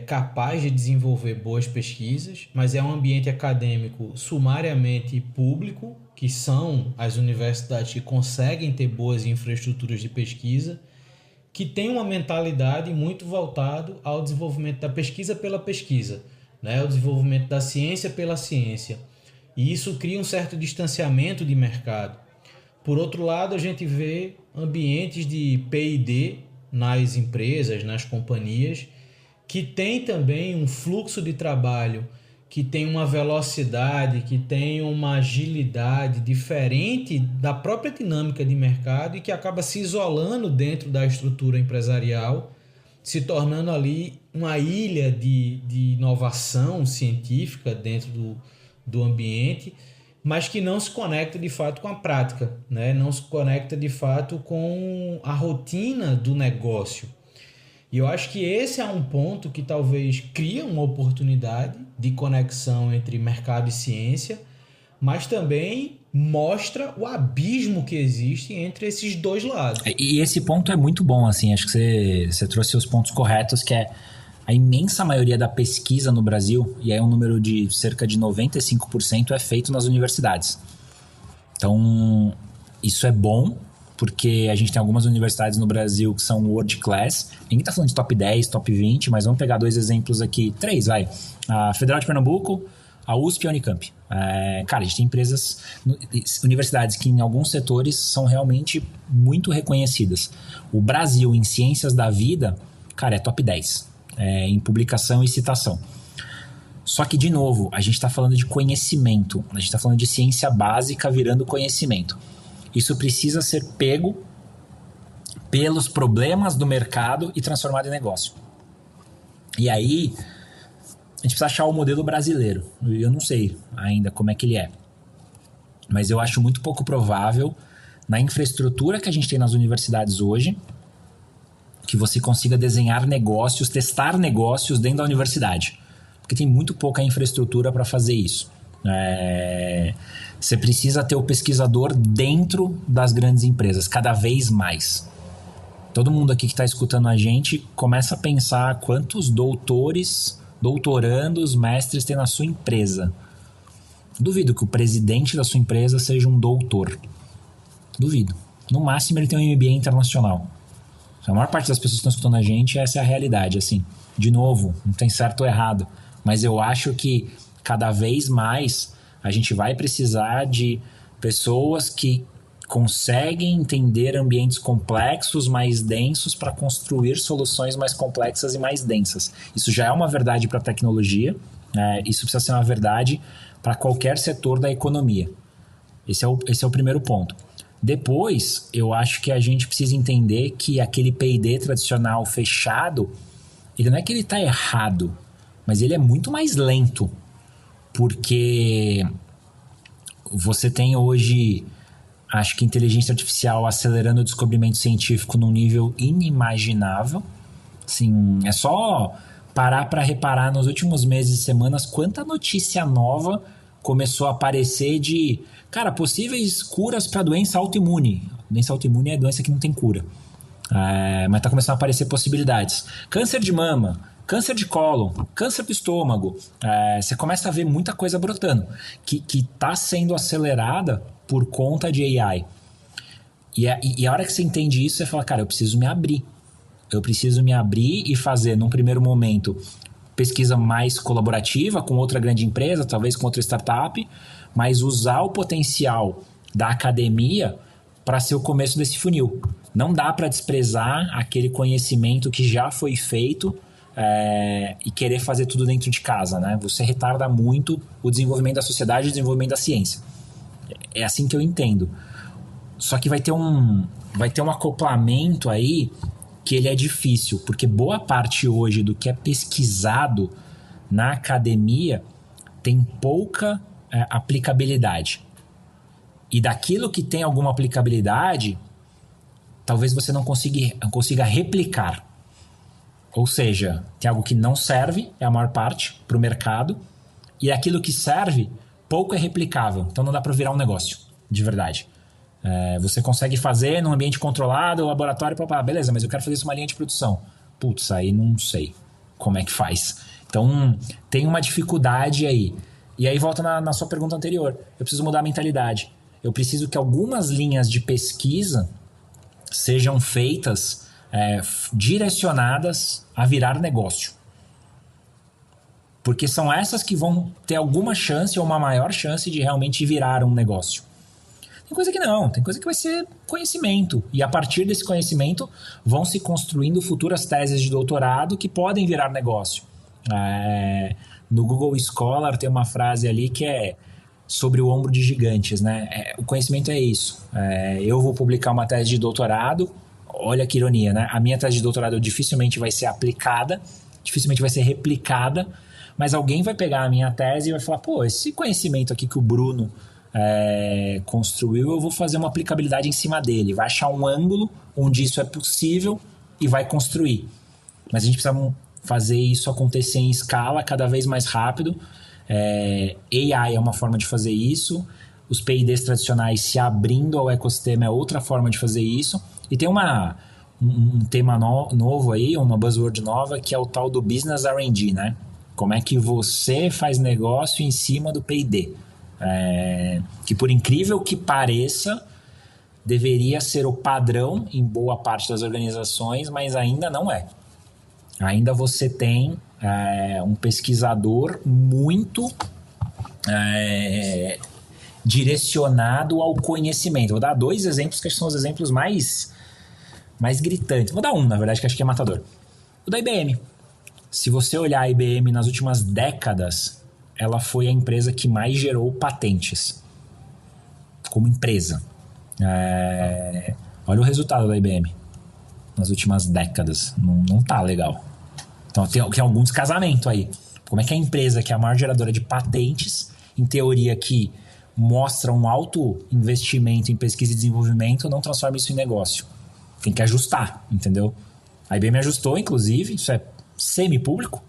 capaz de desenvolver boas pesquisas, mas é um ambiente acadêmico sumariamente público, que são as universidades que conseguem ter boas infraestruturas de pesquisa, que tem uma mentalidade muito voltada ao desenvolvimento da pesquisa pela pesquisa, né? O desenvolvimento da ciência pela ciência. E isso cria um certo distanciamento de mercado. Por outro lado, a gente vê ambientes de P&D nas empresas, nas companhias, que tem também um fluxo de trabalho, que tem uma velocidade, que tem uma agilidade diferente da própria dinâmica de mercado e que acaba se isolando dentro da estrutura empresarial, se tornando ali uma ilha de inovação científica dentro do ambiente, mas que não se conecta de fato com a prática, né? Não se conecta de fato com a rotina do negócio. E eu acho que esse é um ponto que talvez cria uma oportunidade de conexão entre mercado e ciência, mas também mostra o abismo que existe entre esses dois lados.
E esse ponto é muito bom, assim, acho que você trouxe os pontos corretos, que é a imensa maioria da pesquisa no Brasil, e é um número de cerca de 95%, é feito nas universidades. Então, isso é bom, porque a gente tem algumas universidades no Brasil que são world class. Ninguém está falando de top 10, top 20, mas vamos pegar 2 exemplos aqui. 3, vai. A Federal de Pernambuco, a USP e a Unicamp. Cara, a gente tem universidades que em alguns setores são realmente muito reconhecidas. O Brasil, em ciências da vida, cara, é top 10. Em publicação e citação. Só que, de novo, a gente está falando de conhecimento. A gente está falando de ciência básica virando conhecimento. Isso precisa ser pego pelos problemas do mercado e transformado em negócio. E aí, a gente precisa achar o modelo brasileiro. Eu não sei ainda como é que ele é. Mas eu acho muito pouco provável, na infraestrutura que a gente tem nas universidades hoje, que você consiga desenhar negócios, testar negócios dentro da universidade. Porque tem muito pouca infraestrutura para fazer isso. Você precisa ter o pesquisador dentro das grandes empresas, cada vez mais. Todo mundo aqui que está escutando a gente começa a pensar quantos doutores, doutorandos, mestres tem na sua empresa. Duvido que o presidente da sua empresa seja um doutor. Duvido. No máximo ele tem um MBA internacional. A maior parte das pessoas que estão escutando a gente, essa é a realidade. Assim, de novo, não tem certo ou errado, mas eu acho que cada vez mais a gente vai precisar de pessoas que conseguem entender ambientes complexos, mais densos, para construir soluções mais complexas e mais densas. Isso já é uma verdade para a tecnologia, isso precisa ser uma verdade para qualquer setor da economia. Esse é o primeiro ponto. Depois, eu acho que a gente precisa entender que aquele P&D tradicional fechado, ele não é que ele está errado, mas ele é muito mais lento, porque você tem hoje, acho que inteligência artificial acelerando o descobrimento científico num nível inimaginável. Assim, é só parar para reparar nos últimos meses e semanas quanta notícia nova começou a aparecer de, cara, possíveis curas para doença autoimune. Doença autoimune é doença que não tem cura. Mas tá começando a aparecer possibilidades. Câncer de mama, câncer de cólon, câncer do estômago. Você começa a ver muita coisa brotando que tá sendo acelerada por conta de AI. E a hora que você entende isso, você fala, cara, eu preciso me abrir. Eu preciso me abrir e fazer, num primeiro momento, pesquisa mais colaborativa com outra grande empresa, talvez com outra startup, mas usar o potencial da academia para ser o começo desse funil. Não dá para desprezar aquele conhecimento que já foi feito e querer fazer tudo dentro de casa, né? Você retarda muito o desenvolvimento da sociedade e o desenvolvimento da ciência. É assim que eu entendo. Só que vai ter um acoplamento aí que ele é difícil, porque boa parte hoje do que é pesquisado na academia tem pouca aplicabilidade. E daquilo que tem alguma aplicabilidade, talvez você não consiga replicar. Ou seja, tem algo que não serve, é a maior parte, para o mercado, e aquilo que serve, pouco é replicável. Então não dá para virar um negócio, de verdade. Você consegue fazer num ambiente controlado, laboratório, beleza, mas eu quero fazer isso numa linha de produção. Putz, aí não sei como é que faz. Então tem uma dificuldade aí. E aí volta na sua pergunta anterior. Eu preciso mudar a mentalidade. Eu preciso que algumas linhas de pesquisa sejam feitas, direcionadas a virar negócio. Porque são essas que vão ter alguma chance ou uma maior chance de realmente virar um negócio. Tem coisa que não, tem coisa que vai ser conhecimento. E a partir desse conhecimento vão se construindo futuras teses de doutorado que podem virar negócio. No Google Scholar tem uma frase ali que é sobre o ombro de gigantes, né? O conhecimento é isso. Eu vou publicar uma tese de doutorado, olha que ironia, né? A minha tese de doutorado dificilmente vai ser aplicada, dificilmente vai ser replicada, mas alguém vai pegar a minha tese e vai falar, pô, esse conhecimento aqui que o Bruno construiu, eu vou fazer uma aplicabilidade em cima dele, vai achar um ângulo onde isso é possível e vai construir. Mas a gente precisa fazer isso acontecer em escala cada vez mais rápido. AI é uma forma de fazer isso, os P&Ds tradicionais se abrindo ao ecossistema é outra forma de fazer isso, e tem um tema novo aí, uma buzzword nova, que é o tal do Business R&D, né? Como é que você faz negócio em cima do P&D. Que por incrível que pareça, deveria ser o padrão em boa parte das organizações, mas ainda não é. Ainda você tem um pesquisador muito direcionado ao conhecimento. Vou dar 2 exemplos que são os exemplos mais gritantes. Vou dar um, na verdade, que acho que é matador. O da IBM. Se você olhar a IBM nas últimas décadas, ela foi a empresa que mais gerou patentes como empresa. Olha o resultado da IBM nas últimas décadas. Não tá legal. Então tem algum descasamento aí. Como é que a empresa que é a maior geradora de patentes, em teoria que mostra um alto investimento em pesquisa e desenvolvimento, não transforma isso em negócio? Tem que ajustar, entendeu? A IBM ajustou, inclusive, isso é semi-público,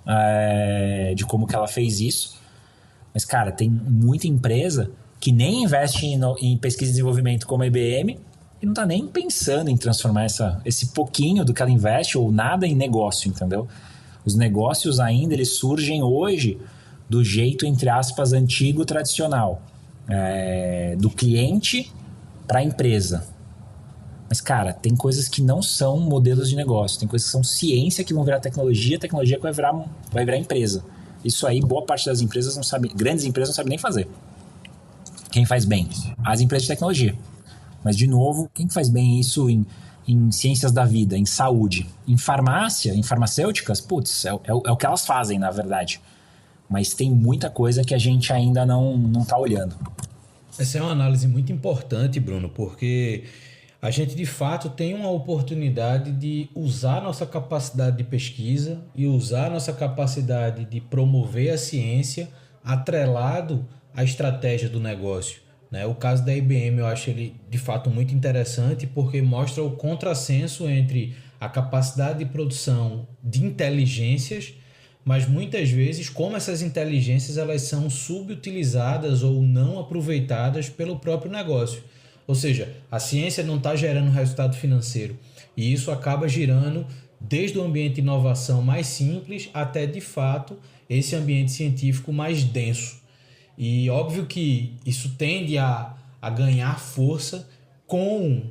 de como que ela fez isso. Mas, cara, tem muita empresa que nem investe em pesquisa e desenvolvimento como a IBM e não tá nem pensando em transformar esse pouquinho do que ela investe ou nada em negócio, entendeu? Os negócios ainda, eles surgem hoje do jeito, entre aspas, antigo, tradicional. Do cliente para a empresa. Mas, cara, tem coisas que não são modelos de negócio. Tem coisas que são ciência que vão virar tecnologia que vai virar empresa. Isso aí, boa parte das empresas não sabe, grandes empresas não sabem nem fazer. Quem faz bem? As empresas de tecnologia. Mas, de novo, quem faz bem isso em ciências da vida, em saúde? Em farmácia, em farmacêuticas? Putz, é o que elas fazem, na verdade. Mas tem muita coisa que a gente ainda não tá olhando.
Essa é uma análise muito importante, Bruno, porque A gente de fato tem uma oportunidade de usar nossa capacidade de pesquisa e usar nossa capacidade de promover a ciência atrelado à estratégia do negócio, né? O caso da IBM eu acho ele de fato muito interessante porque mostra o contrassenso entre a capacidade de produção de inteligências, mas muitas vezes como essas inteligências elas são subutilizadas ou não aproveitadas pelo próprio negócio. Ou seja, a ciência não está gerando resultado financeiro e isso acaba girando desde o ambiente de inovação mais simples até, de fato, esse ambiente científico mais denso. E óbvio que isso tende a ganhar força com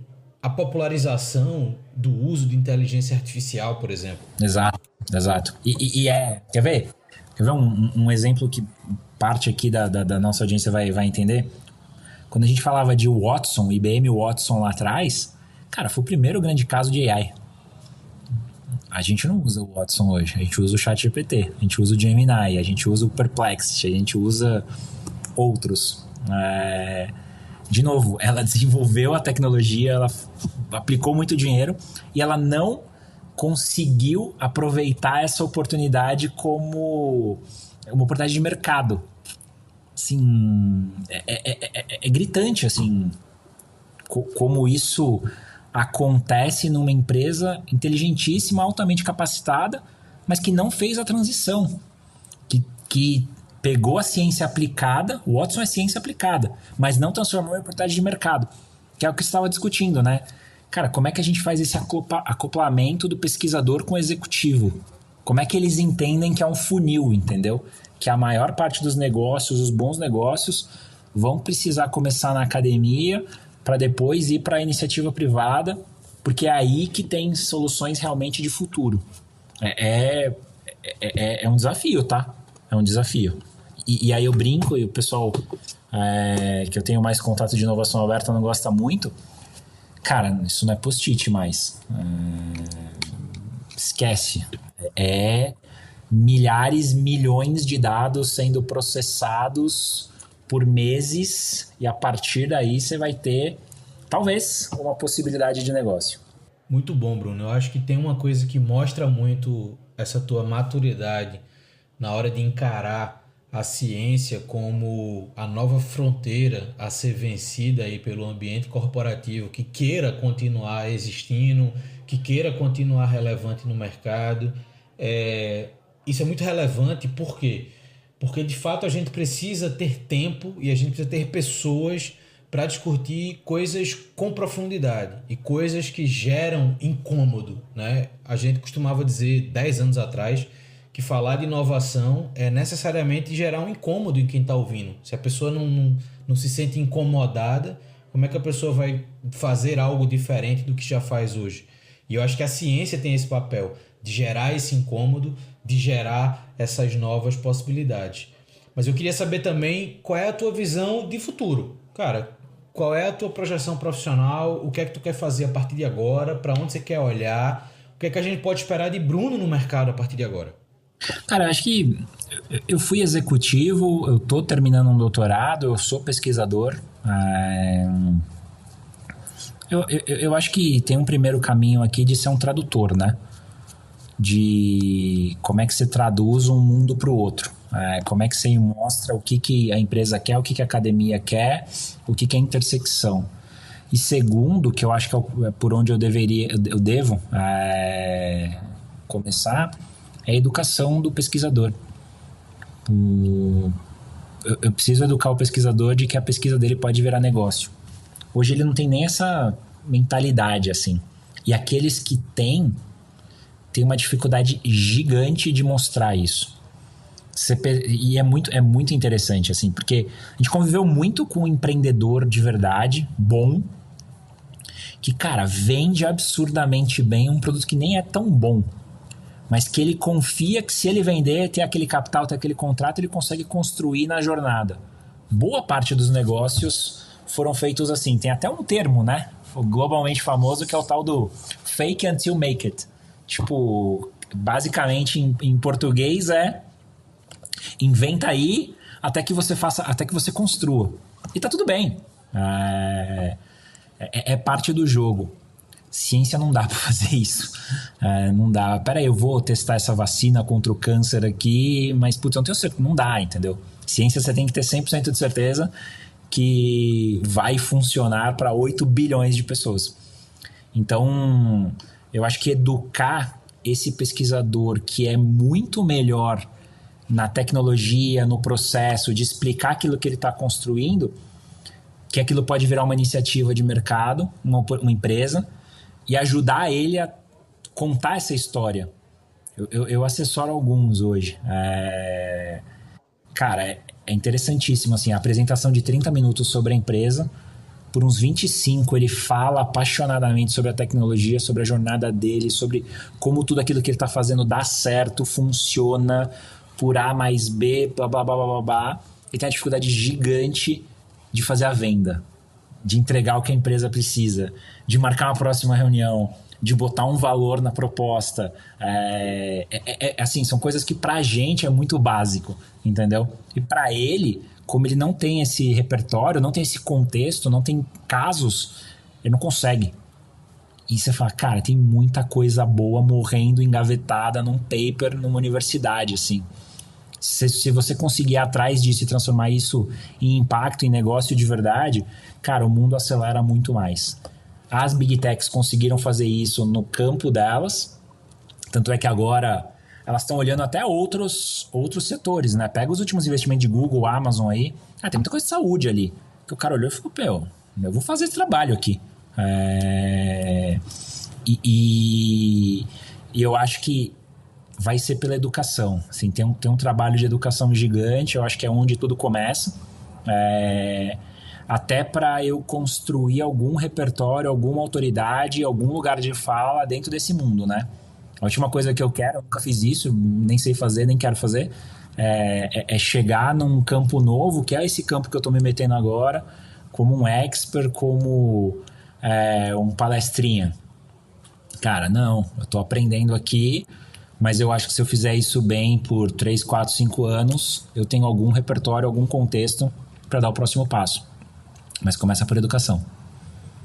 a popularização do uso de inteligência artificial, por exemplo.
Exato, exato. Quer ver? Quer ver um exemplo que parte aqui da nossa audiência vai entender? Quando a gente falava de Watson, IBM Watson lá atrás, cara, foi o primeiro grande caso de AI. A gente não usa o Watson hoje, a gente usa o ChatGPT, a gente usa o Gemini, a gente usa o Perplexity, a gente usa outros. De novo, ela desenvolveu a tecnologia, ela aplicou muito dinheiro e ela não conseguiu aproveitar essa oportunidade como uma oportunidade de mercado. Assim, é gritante, assim, como isso acontece numa empresa inteligentíssima, altamente capacitada, mas que não fez a transição, que pegou a ciência aplicada, o Watson é ciência aplicada, mas não transformou em oportunidade de mercado, que é o que você estava discutindo, né? Cara, como é que a gente faz esse acoplamento do pesquisador com o executivo? Como é que eles entendem que é um funil, entendeu? Que a maior parte dos negócios, os bons negócios, vão precisar começar na academia para depois ir para a iniciativa privada, porque é aí que tem soluções realmente de futuro. É um desafio, tá? É um desafio. E aí eu brinco, e o pessoal que eu tenho mais contato de inovação aberta não gosta muito. Cara, isso não é post-it mais. Esquece. Milhares, milhões de dados sendo processados por meses e a partir daí você vai ter, talvez, uma possibilidade de negócio.
Muito bom, Bruno. Eu acho que tem uma coisa que mostra muito essa tua maturidade na hora de encarar a ciência como a nova fronteira a ser vencida aí pelo ambiente corporativo que queira continuar existindo, que queira continuar relevante no mercado. Isso é muito relevante, por quê? Porque de fato a gente precisa ter tempo e a gente precisa ter pessoas para discutir coisas com profundidade e coisas que geram incômodo, né? A gente costumava dizer 10 anos atrás que falar de inovação é necessariamente gerar um incômodo em quem está ouvindo. Se a pessoa não se sente incomodada, como é que a pessoa vai fazer algo diferente do que já faz hoje? E eu acho que a ciência tem esse papel de gerar esse incômodo, de gerar essas novas possibilidades. Mas eu queria saber também qual é a tua visão de futuro. Cara, qual é a tua projeção profissional? O que é que tu quer fazer a partir de agora? Para onde você quer olhar? O que é que a gente pode esperar de Bruno no mercado a partir de agora?
Cara, acho que eu fui executivo, eu tô terminando um doutorado, eu sou pesquisador. Eu acho que tem um primeiro caminho aqui de ser um tradutor, né? De como é que você traduz um mundo para o outro. Como é que você mostra o que a empresa quer, o que a academia quer, o que é intersecção. E segundo, que eu acho que é por onde eu devo começar, é a educação do pesquisador. Eu preciso educar o pesquisador de que a pesquisa dele pode virar negócio. Hoje ele não tem nem essa mentalidade assim. E aqueles que têm uma dificuldade gigante de mostrar isso. E é muito interessante, assim, porque a gente conviveu muito com um empreendedor de verdade, bom, que, cara, vende absurdamente bem um produto que nem é tão bom, mas que ele confia que se ele vender, ter aquele capital, ter aquele contrato, ele consegue construir na jornada. Boa parte dos negócios foram feitos assim. Tem até um termo, né? Globalmente famoso, que é o tal do fake until make it. Tipo, basicamente em português inventa até que você construa. E tá tudo bem. É parte do jogo. Ciência não dá para fazer isso. Não dá. Peraí, eu vou testar essa vacina contra o câncer aqui, mas, putz, eu não tenho certeza. Não dá, entendeu? Ciência você tem que ter 100% de certeza que vai funcionar para 8 bilhões de pessoas. Então, eu acho que educar esse pesquisador que é muito melhor na tecnologia, no processo, de explicar aquilo que ele está construindo, que aquilo pode virar uma iniciativa de mercado, uma empresa, e ajudar ele a contar essa história. Eu assessoro alguns hoje. Cara, é interessantíssimo, assim, a apresentação de 30 minutos sobre a empresa, por uns 25 ele fala apaixonadamente sobre a tecnologia, sobre a jornada dele, sobre como tudo aquilo que ele está fazendo dá certo, funciona, por A mais B, blá, blá, blá, blá, blá. Ele tem uma dificuldade gigante de fazer a venda, de entregar o que a empresa precisa, de marcar uma próxima reunião, de botar um valor na proposta. Assim, são coisas que pra gente é muito básico, entendeu? E pra ele, como ele não tem esse repertório, não tem esse contexto, não tem casos, ele não consegue. E você fala, cara, tem muita coisa boa morrendo engavetada num paper numa universidade, assim. Se você conseguir ir atrás disso e transformar isso em impacto, em negócio de verdade, cara, o mundo acelera muito mais. As Big Techs conseguiram fazer isso no campo delas, tanto é que agora elas estão olhando até outros setores, né? Pega os últimos investimentos de Google, Amazon aí, tem muita coisa de saúde ali, que o cara olhou e falou, eu vou fazer esse trabalho aqui. E eu acho que vai ser pela educação. Assim, tem um trabalho de educação gigante, eu acho que é onde tudo começa. Até para eu construir algum repertório, alguma autoridade, algum lugar de fala dentro desse mundo, né? A última coisa que eu quero, eu nunca fiz isso, nem sei fazer, nem quero fazer, é chegar num campo novo, que é esse campo que eu tô me metendo agora, como um expert, como um palestrinha. Cara, não, eu tô aprendendo aqui, mas eu acho que se eu fizer isso bem por 3, 4, 5 anos, eu tenho algum repertório, algum contexto para dar o próximo passo. Mas começa por educação.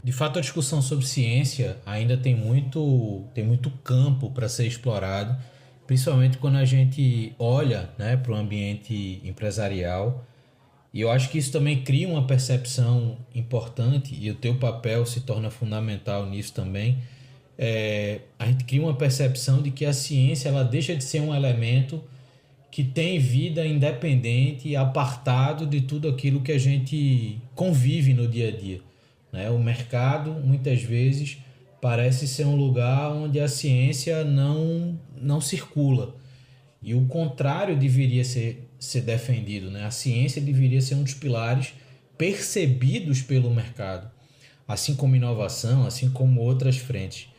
De fato, a discussão sobre ciência ainda tem muito campo para ser explorado, principalmente quando a gente olha, né, para o ambiente empresarial. E eu acho que isso também cria uma percepção importante, e o teu papel se torna fundamental nisso também. A gente cria uma percepção de que a ciência ela deixa de ser um elemento que tem vida independente, apartado de tudo aquilo que a gente convive no dia a dia, né? O mercado, muitas vezes, parece ser um lugar onde a ciência não circula. E o contrário deveria ser defendido, né? A ciência deveria ser um dos pilares percebidos pelo mercado, assim como inovação, assim como outras frentes.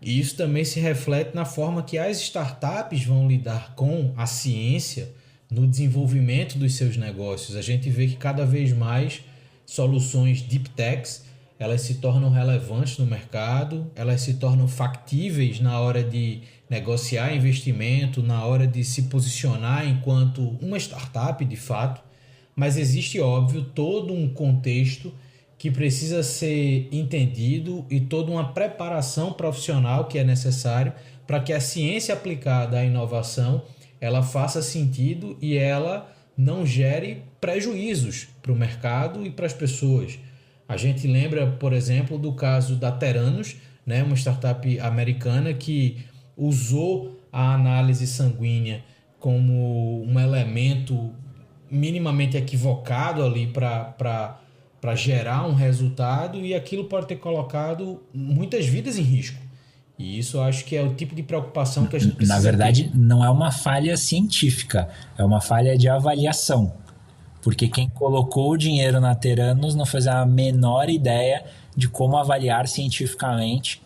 E isso também se reflete na forma que as startups vão lidar com a ciência no desenvolvimento dos seus negócios. A gente vê que cada vez mais soluções deep techs, elas se tornam relevantes no mercado, elas se tornam factíveis na hora de negociar investimento, na hora de se posicionar enquanto uma startup de fato, mas existe, óbvio, todo um contexto que precisa ser entendido e toda uma preparação profissional que é necessário para que a ciência aplicada à inovação ela faça sentido e ela não gere prejuízos para o mercado e para as pessoas. A gente lembra, por exemplo, do caso da Theranos, né, uma startup americana que usou a análise sanguínea como um elemento minimamente equivocado ali para gerar um resultado, e aquilo pode ter colocado muitas vidas em risco. E isso eu acho que é o tipo de preocupação que a gente precisa
ter. Na verdade,
ter.
Não é uma falha científica, é uma falha de avaliação. Porque quem colocou o dinheiro na Theranos não fez a menor ideia de como avaliar cientificamente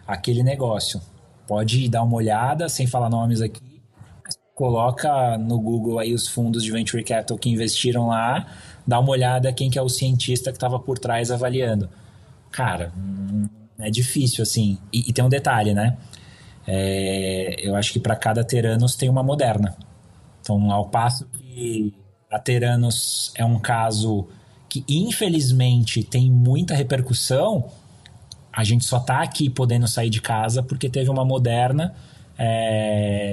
aquele negócio. Pode dar uma olhada, sem falar nomes aqui, coloca no Google aí os fundos de Venture Capital que investiram lá, dá uma olhada quem que é o cientista que estava por trás avaliando. Cara, é difícil, assim. E tem um detalhe, né? Eu acho que para cada Theranos tem uma Moderna. Então, ao passo que a Theranos é um caso que infelizmente tem muita repercussão, a gente só está aqui podendo sair de casa porque teve uma Moderna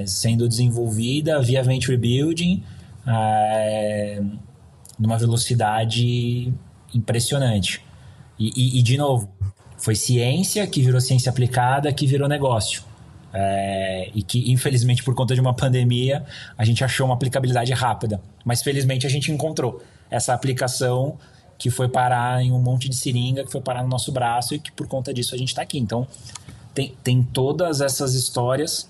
sendo desenvolvida via Venture Building numa velocidade impressionante. E, de novo, foi ciência que virou ciência aplicada, que virou negócio. E que, infelizmente, por conta de uma pandemia, a gente achou uma aplicabilidade rápida. Mas, felizmente, a gente encontrou essa aplicação que foi parar em um monte de seringa, que foi parar no nosso braço e que, por conta disso, a gente está aqui. Então, tem todas essas histórias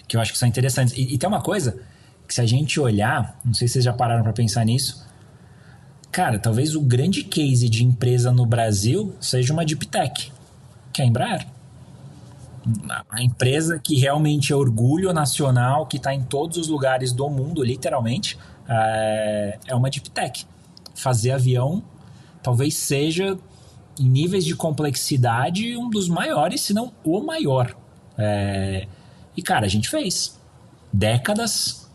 que eu acho que são interessantes. E tem uma coisa que, se a gente olhar, não sei se vocês já pararam para pensar nisso, cara, talvez o grande case de empresa no Brasil seja uma Deep Tech, que é a Embraer. A empresa que realmente é orgulho nacional, que está em todos os lugares do mundo, literalmente, é uma Deep Tech. Fazer avião talvez seja, em níveis de complexidade, um dos maiores, se não o maior. E, cara, a gente fez. Décadas,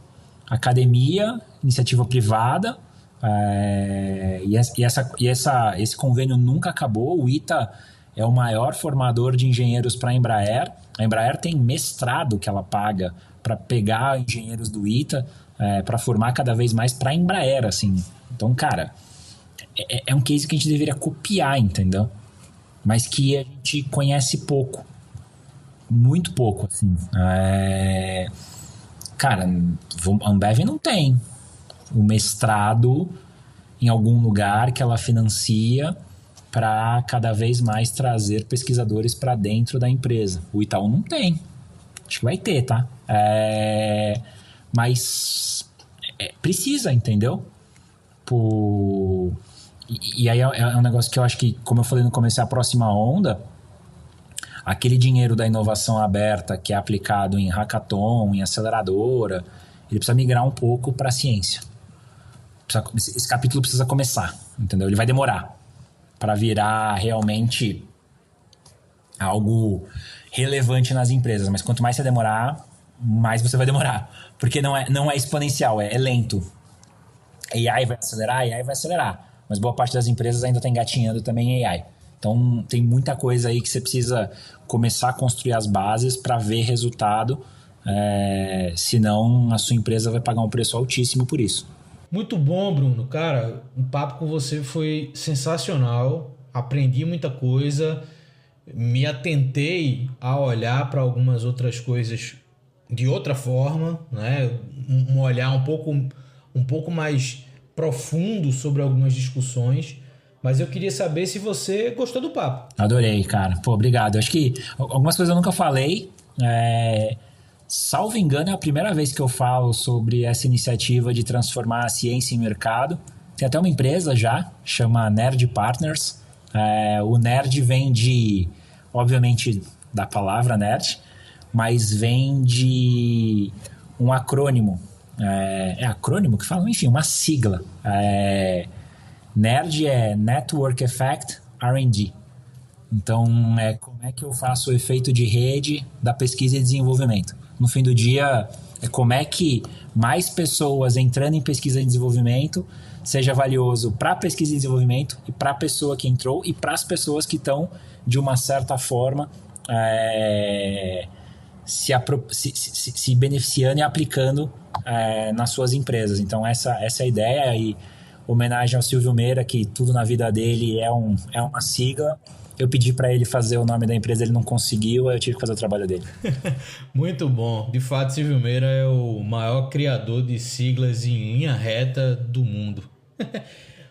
academia, iniciativa privada, esse convênio nunca acabou. O ITA é o maior formador de engenheiros para a Embraer. A Embraer tem mestrado que ela paga para pegar engenheiros do ITA, para formar cada vez mais para a Embraer, assim. Então, cara, é um case que a gente deveria copiar, entendeu? Mas que a gente conhece pouco. Muito pouco, assim. Cara, a Ambev não tem o mestrado em algum lugar que ela financia para cada vez mais trazer pesquisadores para dentro da empresa. O Itaú não tem. Acho que vai ter, tá? Mas precisa, entendeu? E aí é um negócio que eu acho que, como eu falei no começo, é a próxima onda. Aquele dinheiro da inovação aberta que é aplicado em hackathon, em aceleradora, ele precisa migrar um pouco para a ciência. Esse capítulo precisa começar, entendeu? Ele vai demorar para virar realmente algo relevante nas empresas. Mas quanto mais você demorar, mais você vai demorar. Porque não é exponencial, é lento. AI vai acelerar. Mas boa parte das empresas ainda está engatinhando também em AI. Então tem muita coisa aí que você precisa começar a construir as bases para ver resultado. Senão a sua empresa vai pagar um preço altíssimo por isso.
Muito bom, Bruno. Cara, o papo com você foi sensacional. Aprendi muita coisa. Me atentei a olhar para algumas outras coisas de outra forma, né? Um olhar um pouco mais profundo sobre algumas discussões. Mas eu queria saber se você gostou do papo.
Adorei, cara. Pô, obrigado. Eu acho que algumas coisas eu nunca falei. Salvo engano, é a primeira vez que eu falo sobre essa iniciativa de transformar a ciência em mercado. Tem até uma empresa já, chama Nerd Partners. O nerd vem obviamente, da palavra nerd, mas vem de um acrônimo. É acrônimo que fala? Enfim, uma sigla. NERD é Network Effect R&D. Então, como é que eu faço o efeito de rede da pesquisa e desenvolvimento. No fim do dia, é como é que mais pessoas entrando em pesquisa e desenvolvimento seja valioso para a pesquisa e desenvolvimento e para a pessoa que entrou e para as pessoas que estão, de uma certa forma, se beneficiando e aplicando nas suas empresas. Então, essa é a ideia. E homenagem ao Silvio Meira, que tudo na vida dele é uma sigla. Eu pedi para ele fazer o nome da empresa, ele não conseguiu, aí eu tive que fazer o trabalho dele.
Muito bom. De fato, Silvio Meira é o maior criador de siglas em linha reta do mundo.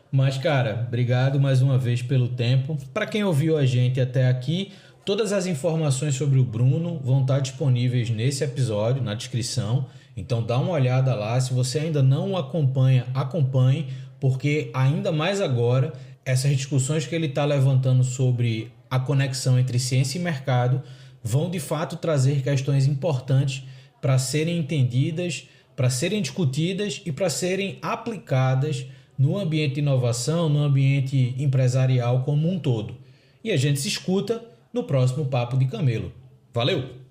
Mas, cara, obrigado mais uma vez pelo tempo. Para quem ouviu a gente até aqui, todas as informações sobre o Bruno vão estar disponíveis nesse episódio, na descrição. Então dá uma olhada lá. Se você ainda não o acompanha, acompanhe, porque ainda mais agora, essas discussões que ele está levantando sobre a conexão entre ciência e mercado vão de fato trazer questões importantes para serem entendidas, para serem discutidas e para serem aplicadas no ambiente de inovação, no ambiente empresarial como um todo. E a gente se escuta no próximo Papo de Camelo. Valeu!